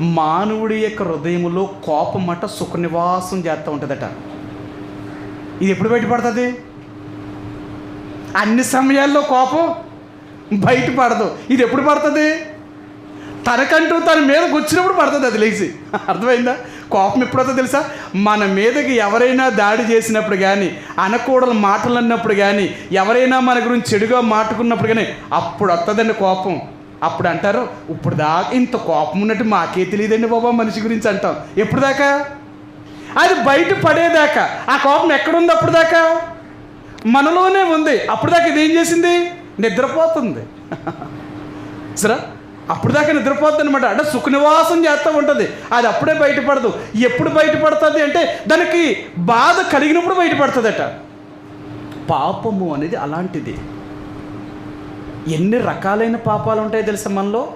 మానవుడి యొక్క హృదయంలో కోపం అట సుఖనివాసం చేస్తూ ఉంటుందట. ఇది ఎప్పుడు బయటపడుతుంది? అన్ని సమయాల్లో కోపం బయటపడదు. ఇది ఎప్పుడు పడుతుంది? తనకంటూ తన మీదకి వచ్చినప్పుడు పడుతుంది అది లేచి. అర్థమైందా? కోపం ఎప్పుడవుతుందో తెలుసా? మన మీదకి ఎవరైనా దాడి చేసినప్పుడు కానీ, అనకూడని మాటలు అన్నప్పుడు కానీ, ఎవరైనా మన గురించి చెడుగా మాట్లాడుకున్నప్పుడు కానీ అప్పుడు వస్తుందండి కోపం. అప్పుడు అంటారు, ఇప్పుడు దాకా ఇంత కోపం ఉన్నట్టు మాకే తెలియదండి బాబా మనిషి గురించి అంటాం. ఎప్పుడు దాకా? అది బయట పడేదాకా. ఆ కోపం ఎక్కడుంది? అప్పుడు దాకా మనలోనే ఉంది. అప్పుడు దాకా ఇది ఏం చేసింది? నిద్రపోతుంది. సరే, అప్పుడు దాకా నిద్రపోతుంది అనమాట. అంటే సుఖనివాసం చేస్తూ ఉంటుంది. అది అప్పుడే బయటపడదు. ఎప్పుడు బయటపడుతుంది అంటే దానికి బాధ కలిగినప్పుడు బయటపడుతుందట. పాపము అనేది అలాంటిది. ఎన్ని రకాలైన పాపాలు ఉంటాయో తెలుసా మనలో?